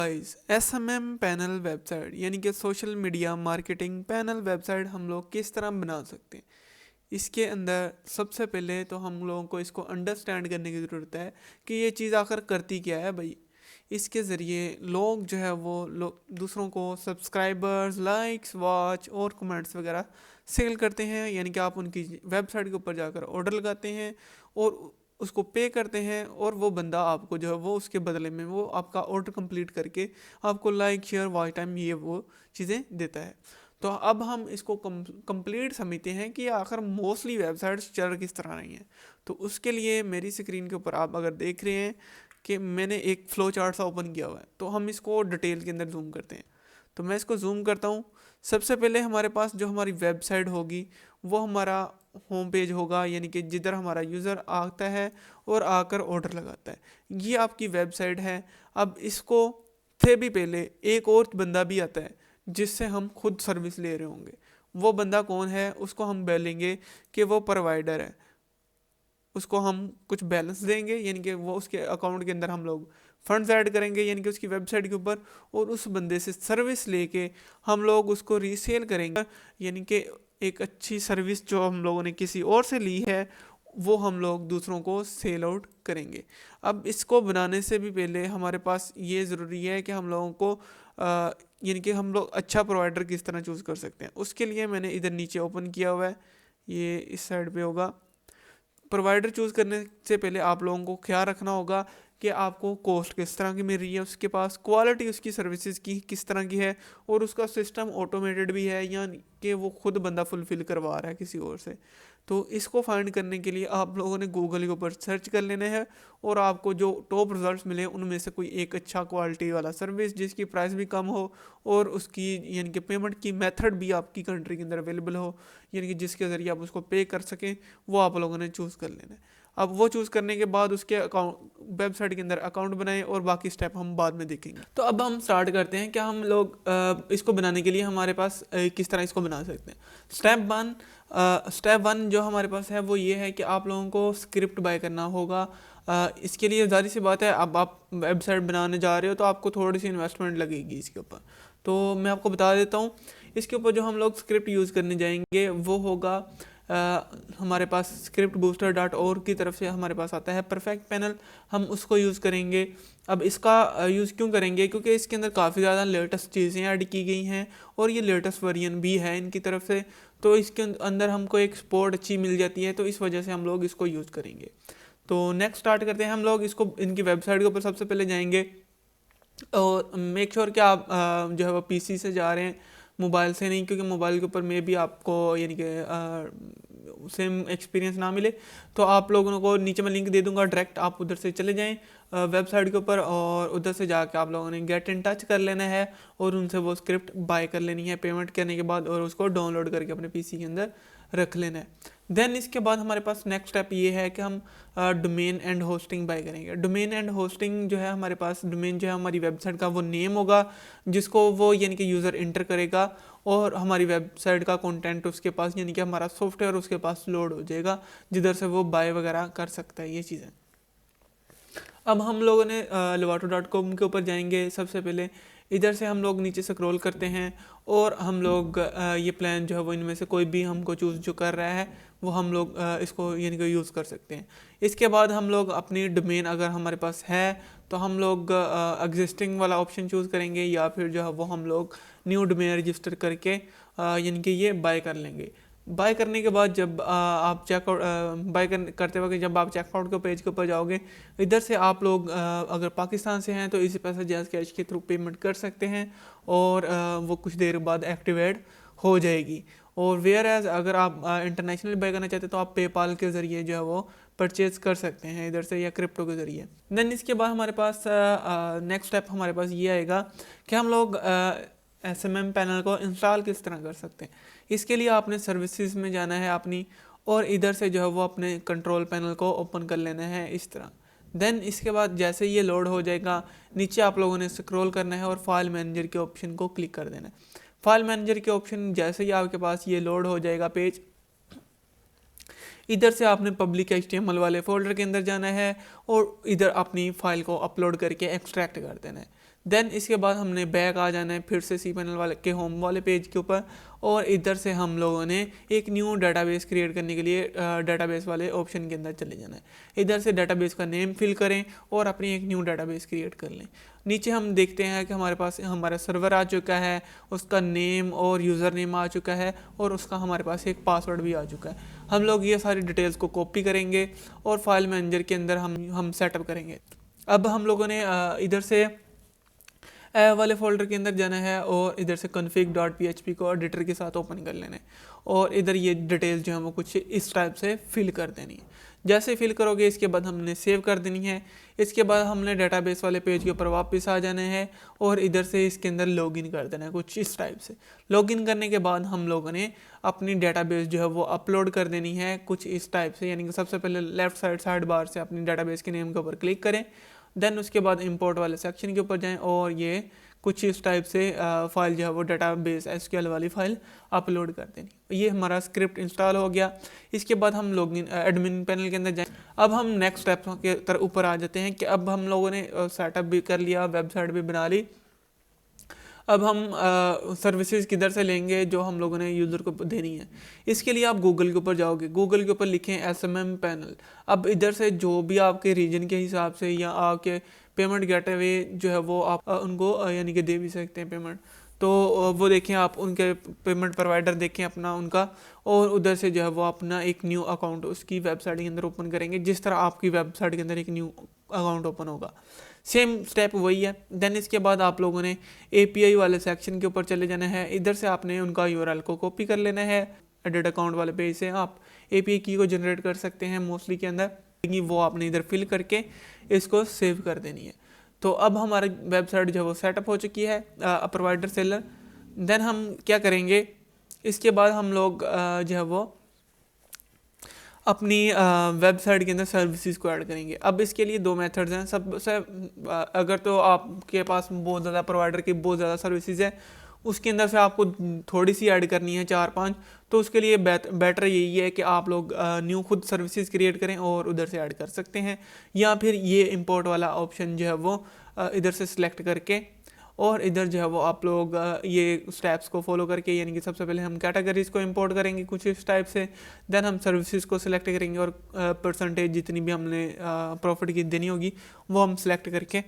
Guys SMM panel website यानी कि social media marketing panel website हम लोग किस तरह बना सकते हैं। इसके अंदर सबसे पहले तो हम लोगों को इसको अंडरस्टैंड करने की ज़रूरत है कि ये चीज़ आखिर करती क्या है भाई। इसके ज़रिए लोग जो है वो दूसरों को सब्सक्राइबर्स लाइक्स वॉच और कमेंट्स वगैरह सेल करते हैं, यानी कि आप उनकी वेबसाइट के ऊपर जाकर ऑर्डर लगाते हैं और उसको पे करते हैं और वो बंदा आपको जो है वो उसके बदले में वो आपका ऑर्डर कंप्लीट करके आपको लाइक शेयर वॉच टाइम ये वो चीज़ें देता है। तो अब हम इसको कंप्लीट समझते हैं कि आखिर मोस्टली वेबसाइट्स चल किस तरह रही हैं। तो उसके लिए मेरी स्क्रीन के ऊपर आप अगर देख रहे हैं कि मैंने एक फ्लो चार्ट सा ओपन किया हुआ है, तो हम इसको डिटेल के अंदर जूम करते हैं। तो मैं इसको जूम करता हूँ। सबसे पहले हमारे पास जो हमारी वेबसाइट होगी वो हमारा होम पेज होगा, यानी कि जिधर हमारा यूज़र आता है और आकर ऑर्डर लगाता है। ये आपकी वेबसाइट है। अब इसको थे भी पहले एक और बंदा भी आता है जिससे हम खुद सर्विस ले रहे होंगे। वो बंदा कौन है उसको हम बोलेंगे कि वो प्रोवाइडर है। उसको हम कुछ बैलेंस देंगे, यानी कि वो उसके अकाउंट के अंदर हम लोग फंड्स ऐड करेंगे, यानी कि उसकी वेबसाइट के ऊपर, और उस बंदे से सर्विस लेके हम लोग उसको रीसेल करेंगे। यानी कि एक अच्छी सर्विस जो हम लोगों ने किसी और से ली है वो हम लोग दूसरों को सेल आउट करेंगे। अब इसको बनाने से भी पहले हमारे पास ये ज़रूरी है कि हम लोगों को यानी कि हम लोग अच्छा प्रोवाइडर किस तरह चूज़ कर सकते हैं। उसके लिए मैंने इधर नीचे ओपन किया हुआ है, ये इस साइड पे होगा। प्रोवाइडर चूज़ करने से पहले आप लोगों को ख्याल रखना होगा कि आपको कॉस्ट किस तरह की मिल रही है, उसके पास क्वालिटी उसकी सर्विसेज की किस तरह की है, और उसका सिस्टम ऑटोमेटेड भी है या कि वो खुद बंदा फुलफ़िल करवा रहा है किसी और से। तो इसको फाइंड करने के लिए आप लोगों ने गूगल के ऊपर सर्च कर लेना है और आपको जो टॉप रिजल्ट्स मिले उनमें से कोई एक अच्छा क्वालिटी वाला सर्विस जिसकी प्राइस भी कम हो और उसकी यानी कि पेमेंट की मेथड भी आपकी कंट्री के अंदर अवेलेबल हो, यानी कि जिसके ज़रिए आप उसको पे कर सकें, वो आप लोगों ने चूज़ कर लेना है। अब वो चूज़ करने के बाद उसके अकाउंट वेबसाइट के अंदर अकाउंट बनाएं और बाकी स्टेप हम बाद में देखेंगे। तो अब हम स्टार्ट करते हैं कि हम लोग इसको बनाने के लिए हमारे पास किस तरह इसको बना सकते हैं। स्टेप वन जो हमारे पास है वो ये है कि आप लोगों को स्क्रिप्ट बाय करना होगा। इसके लिए ज़ाहिर सी बात है, अब आप वेबसाइट बनाने जा रहे हो तो आपको थोड़ी सी इन्वेस्टमेंट लगेगी इसके ऊपर। तो मैं आपको बता देता हूँ इसके ऊपर जो हम लोग स्क्रिप्ट यूज़ करने जाएंगे वो होगा हमारे पास scriptbooster.org की तरफ से हमारे पास आता है परफेक्ट पैनल, हम उसको यूज़ करेंगे। अब इसका यूज़ क्यों करेंगे, क्योंकि इसके अंदर काफ़ी ज़्यादा लेटेस्ट चीज़ें ऐड की गई हैं और ये लेटेस्ट वर्जन भी है इनकी तरफ से, तो इसके अंदर हमको एक सपोर्ट अच्छी मिल जाती है, तो इस वजह से हम लोग इसको यूज़ करेंगे। तो नेक्स्ट स्टार्ट करते हैं। हम लोग इसको इनकी वेबसाइट के ऊपर सबसे पहले जाएंगे और मेक श्योर कि आप जो है वो पीसी से जा रहे हैं, मोबाइल से नहीं, क्योंकि मोबाइल के ऊपर में भी आपको यानी कि सेम एक्सपीरियंस ना मिले। तो आप लोगों को नीचे मैं लिंक दे दूंगा, डायरेक्ट आप उधर से चले जाएं वेबसाइट के ऊपर और उधर से जाके आप लोगों ने गेट इन टच कर लेना है और उनसे वो स्क्रिप्ट बाय कर लेनी है पेमेंट करने के बाद, और उसको डाउनलोड करके अपने पीसी के अंदर रख लेना है। देन इसके बाद हमारे पास नेक्स्ट स्टेप ये है कि हम डोमेन एंड होस्टिंग बाय करेंगे। डोमेन एंड होस्टिंग जो है हमारे पास, डोमेन जो है हमारी वेबसाइट का वो नेम होगा जिसको वो यानी कि यूज़र इंटर करेगा और हमारी वेबसाइट का कंटेंट उसके पास यानी कि हमारा सॉफ्टवेयर उसके पास लोड हो जाएगा जिधर से वो बाय वगैरह कर सकता है ये चीज़ें। अब हम लोगों ने lovato.com के ऊपर जाएंगे। सबसे पहले इधर से हम लोग नीचे स्क्रॉल करते हैं और हम लोग ये प्लान जो है वो इनमें से कोई भी हमको चूज़ जो कर रहा है वो हम लोग इसको यानी कि यूज़ कर सकते हैं। इसके बाद हम लोग अपनी डोमेन अगर हमारे पास है तो हम लोग एग्जिस्टिंग वाला ऑप्शन चूज़ करेंगे, या फिर जो है वो हम लोग न्यू डोमेन रजिस्टर करके यानी कि ये बाय कर लेंगे। बाय करने के बाद जब आप चेकआउट बाय करते वक्त जब आप चेकआउट के पेज के ऊपर जाओगे, इधर से आप लोग अगर पाकिस्तान से हैं तो इसी पैसा जैज़ कैश के थ्रू पेमेंट कर सकते हैं और वो कुछ देर बाद एक्टिवेट हो जाएगी। और वेयर एज अगर आप इंटरनेशनल बाय करना चाहते हैं तो आप पेपाल के ज़रिए जो है वो परचेज़ कर सकते हैं इधर से, या क्रिप्टो के ज़रिए। देन इसके बाद हमारे पास नेक्स्ट स्टेप हमारे पास ये आएगा कि हम लोग एसएमएम पैनल को इंस्टॉल किस तरह कर सकते हैं। इसके लिए आपने सर्विसेज में जाना है अपनी, और इधर से जो है वो अपने कंट्रोल पैनल को ओपन कर लेना है इस तरह। देन इसके बाद जैसे ये लोड हो जाएगा नीचे आप लोगों ने स्क्रॉल करना है और फाइल मैनेजर के ऑप्शन को क्लिक कर देना है। फाइल मैनेजर के ऑप्शन जैसे ही आपके पास ये लोड हो जाएगा पेज, इधर से आपने पब्लिक HTML वाले फोल्डर के अंदर जाना है और इधर अपनी फाइल को अपलोड करके एक्सट्रैक्ट कर देना है। देन इसके बाद हमने बैक आ जाना है फिर से cPanel वाले के होम वाले पेज के ऊपर, और इधर से हम लोगों ने एक न्यू डाटाबेस क्रिएट करने के लिए डाटाबेस वाले ऑप्शन के अंदर चले जाना है। इधर से डाटाबेस का नेम फिल करें और अपनी एक न्यू डाटाबेस क्रिएट कर लें। नीचे हम देखते हैं कि हमारे पास हमारा सर्वर आ चुका है, उसका नेम और यूज़र नेम आ चुका है, और उसका हमारे पास एक पासवर्ड भी आ चुका है। हम लोग ये सारी डिटेल्स को कॉपी करेंगे और फाइल मैनेजर के अंदर हम सेटअप करेंगे। अब हम लोगों ने इधर से वाले फोल्डर के अंदर जाना है और इधर से config.php को एडिटर के साथ ओपन कर लेना है, और इधर ये डिटेल्स जो है वो कुछ इस टाइप से फिल कर देनी है। जैसे फिल करोगे इसके बाद हमने सेव कर देनी है। इसके बाद हमने डेटाबेस वाले पेज के ऊपर वापस आ जाना है और इधर से इसके अंदर लॉगिन कर देना है कुछ इस टाइप से। लॉगिन करने के बाद हम लोगों ने अपनी डेटाबेस जो है वो अपलोड कर देनी है कुछ इस टाइप से, यानी कि सबसे पहले लेफ्ट साइड बार से अपनी डेटाबेस के नेम के ऊपर क्लिक करें, देन उसके बाद इंपोर्ट वाले सेक्शन के ऊपर जाएं और ये कुछ इस टाइप से फाइल जो है वो डाटाबेस एसक्यूएल वाली फाइल अपलोड कर देनी। ये हमारा स्क्रिप्ट इंस्टॉल हो गया। इसके बाद हम लॉगिन एडमिन पैनल के अंदर जाएं। अब हम नेक्स्ट स्टेप के ऊपर आ जाते हैं कि अब हम लोगों ने सेटअप भी कर लिया, वेबसाइट भी बना ली। अब हम सर्विसेज किधर से लेंगे जो हम लोगों ने यूज़र को देनी है। इसके लिए आप गूगल के ऊपर जाओगे, गूगल के ऊपर लिखें SMM पैनल। अब इधर से जो भी आपके रीजन के हिसाब से या आपके पेमेंट गेटवे जो है वो आप उनको यानी कि दे भी सकते हैं पेमेंट। तो वो देखें, आप उनके पेमेंट प्रोवाइडर देखें अपना उनका, और उधर से जो है वो अपना एक न्यू अकाउंट उसकी वेबसाइट के अंदर ओपन करेंगे, जिस तरह आपकी वेबसाइट के अंदर एक न्यू अकाउंट ओपन होगा। सेम स्टेप वही है। देन इसके बाद आप लोगों ने API वाले सेक्शन के ऊपर चले जाना है। इधर से आपने उनका URL को कॉपी कर लेना है। एडिट अकाउंट वाले पेज से आप API की को जनरेट कर सकते हैं मोस्टली के अंदर, लेकिन वो आपने इधर फिल करके इसको सेव कर देनी है। तो अब हमारी वेबसाइट जो है वो सेटअप हो चुकी है प्रोवाइडर सेलर। देन हम क्या करेंगे, इसके बाद हम लोग जो है वो अपनी वेबसाइट के अंदर सर्विसेज को ऐड करेंगे। अब इसके लिए दो मेथड्स हैं। सबसे अगर तो आपके पास बहुत ज़्यादा प्रोवाइडर की बहुत ज़्यादा सर्विसेज है, उसके अंदर से आपको थोड़ी सी ऐड करनी है 4-5, तो उसके लिए बेटर यही है कि आप लोग न्यू खुद सर्विसेज क्रिएट करें और उधर से ऐड कर सकते हैं, या फिर ये इंपोर्ट वाला ऑप्शन जो है वो इधर से सिलेक्ट करके और इधर जो है वो आप लोग ये स्टेप्स को फॉलो करके, यानी कि सबसे पहले हम कैटेगरीज को इंपोर्ट करेंगे कुछ इस टाइप से, देन हम सर्विसेज को सिलेक्ट करेंगे और परसेंटेज जितनी भी हमने प्रॉफिट की देनी होगी वो हम सिलेक्ट करके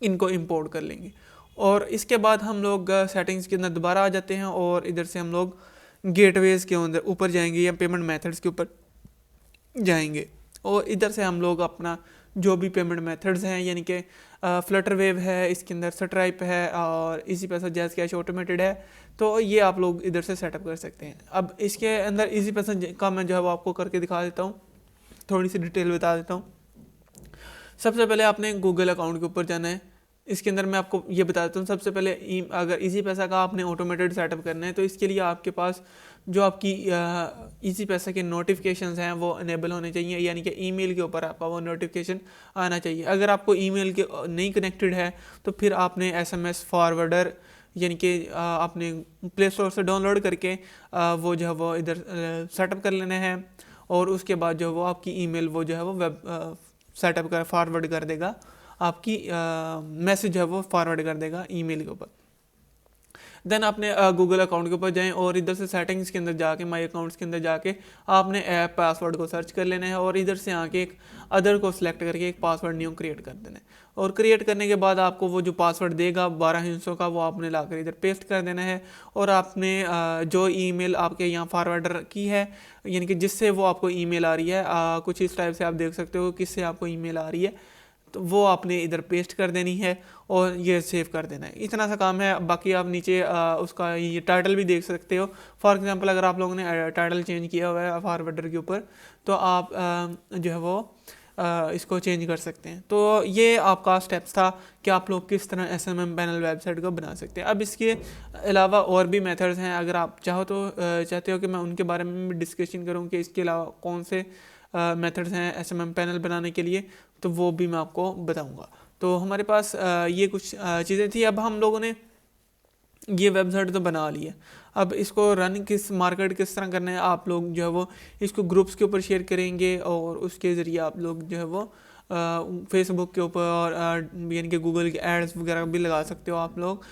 इनको इंपोर्ट कर लेंगे। और इसके बाद हम लोग सेटिंग्स के अंदर दोबारा आ जाते हैं और इधर से हम लोग गेटवेज़ के अंदर ऊपर जाएंगे या पेमेंट मेथड्स के ऊपर जाएंगे, और इधर से हम लोग अपना जो भी पेमेंट मेथड्स हैं, यानी कि फ्लटर वेव है, इसके अंदर स्ट्राइप है और इजी पैसा जैज़ कैश ऑटोमेटेड है, तो ये आप लोग इधर से सेटअप कर सकते हैं। अब इसके अंदर इजी पैसा का मैं जो है वो आपको करके दिखा देता हूँ, थोड़ी सी डिटेल बता देता हूँ। सबसे पहले आपने गूगल अकाउंट के ऊपर जाना है। इसके अंदर मैं आपको ये बता देता हूँ। सबसे पहले अगर इजी पैसा का आपने ऑटोमेटेड सेटअप करना है तो इसके लिए आपके पास जो आपकी इजी पैसा के नोटिफिकेशंस हैं वो इनेबल होने चाहिए, यानी कि ईमेल के ऊपर आपका वो नोटिफिकेशन आना चाहिए। अगर आपको ईमेल के नहीं कनेक्टेड है तो फिर आपने SMS फॉरवर्डर यानी कि आपने प्ले स्टोर से डाउनलोड करके वो जो है वो इधर सेटअप कर लेना है, और उसके बाद जो है वो आपकी ईमेल वो जो है वो वेब सेटअप कर फॉरवर्ड कर देगा, आपकी मैसेज है वो फॉरवर्ड कर देगा ईमेल के ऊपर। देन आपने गूगल अकाउंट के ऊपर जाएं और इधर से सेटिंग्स के अंदर जाके माई अकाउंट्स के अंदर जाके आपने ऐप पासवर्ड को सर्च कर लेना है और इधर से आके एक अदर को सिलेक्ट करके एक पासवर्ड न्यू क्रिएट कर देना है। और क्रिएट करने के बाद आपको वो जो पासवर्ड देगा 12 हिस्सों का वो आपने लाकर इधर पेस्ट कर देना है, और आपने जो ईमेल आपके यहाँ फॉरवर्डर की है, यानी कि जिससे वो आपको ईमेल आ रही है, कुछ इस टाइप से आप देख सकते हो किससे आपको ईमेल आ रही है, तो वो आपने इधर पेस्ट कर देनी है और ये सेव कर देना है। इतना सा काम है। बाकी आप नीचे उसका ये टाइटल भी देख सकते हो। फॉर एग्जांपल अगर आप लोगों ने टाइटल चेंज किया हुआ है फॉरवर्डर के ऊपर तो आप जो है वो इसको चेंज कर सकते हैं। तो ये आपका स्टेप्स था कि आप लोग किस तरह SMM पैनल वेबसाइट को बना सकते हैं। अब इसके अलावा और भी मेथड्स हैं, अगर आप चाहते हो कि मैं उनके बारे में भी डिस्कशन करूँ कि इसके अलावा कौन से मेथड्स हैं SMM पैनल बनाने के लिए, तो वो भी मैं आपको बताऊंगा। तो हमारे पास ये कुछ चीज़ें थी। अब हम लोगों ने ये वेबसाइट तो बना ली है, अब इसको रन मार्केट किस तरह करना है, आप लोग जो है वो इसको ग्रुप्स के ऊपर शेयर करेंगे और उसके ज़रिए आप लोग जो है वो फेसबुक के ऊपर और यानी कि गूगल के एड्स वगैरह भी लगा सकते हो आप लोग।